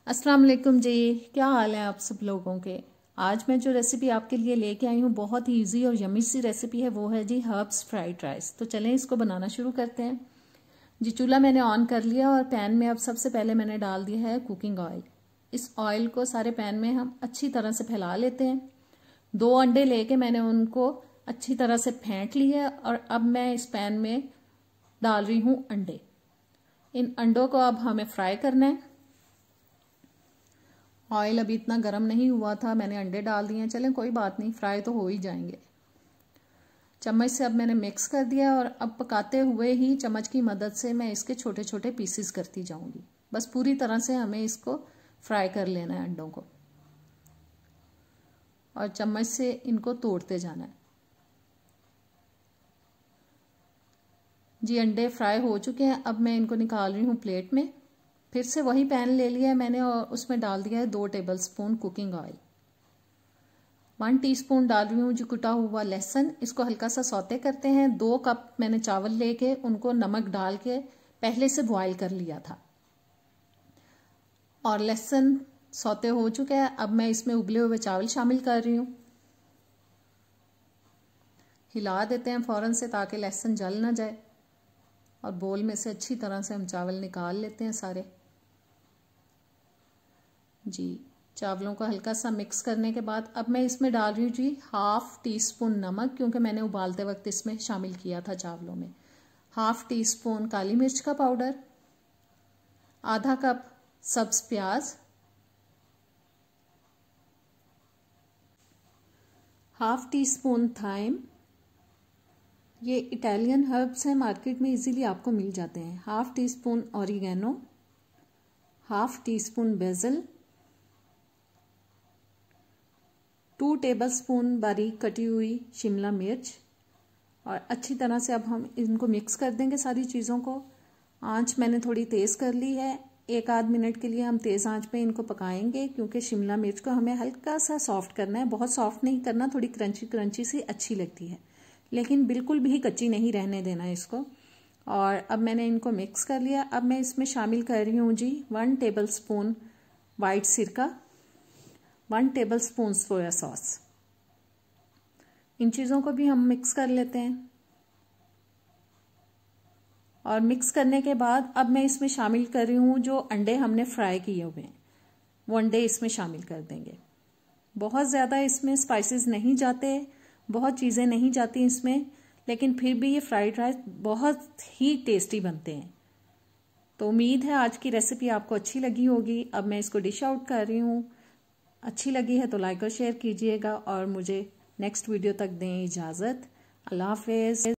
अस्सलाम वालेकुम जी, क्या हाल है आप सब लोगों के। आज मैं जो रेसिपी आपके लिए लेके आई हूँ बहुत ही इजी और यमी सी रेसिपी है, वो है जी हर्ब्स फ्राइड राइस। तो चलें इसको बनाना शुरू करते हैं जी। चूल्हा मैंने ऑन कर लिया और पैन में अब सबसे पहले मैंने डाल दिया है कुकिंग ऑयल। इस ऑयल को सारे पैन में हम अच्छी तरह से फैला लेते हैं। 2 अंडे लेके मैंने उनको अच्छी तरह से फेंट लिया और अब मैं इस पैन में डाल रही हूँ अंडे। इन अंडों को अब हमें फ्राई करना है। ऑयल अभी इतना गर्म नहीं हुआ था, मैंने अंडे डाल दिए हैं। चलें कोई बात नहीं, फ्राई तो हो ही जाएंगे। चम्मच से अब मैंने मिक्स कर दिया और अब पकाते हुए ही चम्मच की मदद से मैं इसके छोटे छोटे पीसेस करती जाऊंगी। बस पूरी तरह से हमें इसको फ्राई कर लेना है अंडों को, और चम्मच से इनको तोड़ते जाना है जी। अंडे फ्राई हो चुके हैं, अब मैं इनको निकाल रही हूँ प्लेट में। फिर से वही पैन ले लिया है मैंने और उसमें डाल दिया है 2 टेबलस्पून कुकिंग ऑयल। 1 टीस्पून डाल रही हूँ जो कुटा हुआ लहसुन। इसको हल्का सा सौते करते हैं। 2 कप मैंने चावल लेके उनको नमक डाल के पहले से बॉईल कर लिया था और लहसुन सौते हो चुका है। अब मैं इसमें उबले हुए चावल शामिल कर रही हूँ। हिला देते हैं फौरन से ताकि लहसुन जल ना जाए, और बोल में से अच्छी तरह से हम चावल निकाल लेते हैं सारे जी। चावलों को हल्का सा मिक्स करने के बाद अब मैं इसमें डाल रही हूँ जी 1/2 टीस्पून नमक, क्योंकि मैंने उबालते वक्त इसमें शामिल किया था चावलों में। 1/2 टीस्पून काली मिर्च का पाउडर, आधा कप सब्ज प्याज, 1/2 टीस्पून थाइम। ये इटालियन हर्ब्स हैं, मार्केट में इजीली आपको मिल जाते हैं। 1/2 teaspoon oregano, 1/2 teaspoon BECIL, 2 tablespoon बारीक कटी हुई शिमला मिर्च। और अच्छी तरह से अब हम इनको मिक्स कर देंगे सारी चीज़ों को। आंच मैंने थोड़ी तेज़ कर ली है। 1-आध मिनट के लिए हम तेज़ आंच पे इनको पकाएंगे, क्योंकि शिमला मिर्च को हमें हल्का सा सॉफ्ट करना है। बहुत सॉफ्ट नहीं करना, थोड़ी क्रंची क्रंची सी अच्छी लगती है, लेकिन बिल्कुल भी कच्ची नहीं रहने देना इसको। और अब मैंने इनको मिक्स कर लिया। अब मैं इसमें शामिल कर रही हूँ जी 1 टेबलस्पून वाइट सिरका, 1 टेबलस्पून सोया सॉस। इन चीज़ों को भी हम मिक्स कर लेते हैं। और मिक्स करने के बाद अब मैं इसमें शामिल कर रही हूँ जो अंडे हमने फ्राई किए हुए हैं, वो अंडे इसमें शामिल कर देंगे। बहुत ज़्यादा इसमें स्पाइसेस नहीं जाते, बहुत चीज़ें नहीं जाती इसमें, लेकिन फिर भी ये फ्राइड राइस बहुत ही टेस्टी बनते हैं। तो उम्मीद है आज की रेसिपी आपको अच्छी लगी होगी। अब मैं इसको डिश आउट कर रही हूँ। अच्छी लगी है तो लाइक और शेयर कीजिएगा, और मुझे नेक्स्ट वीडियो तक दें इजाज़त। अल्लाह हाफिज़।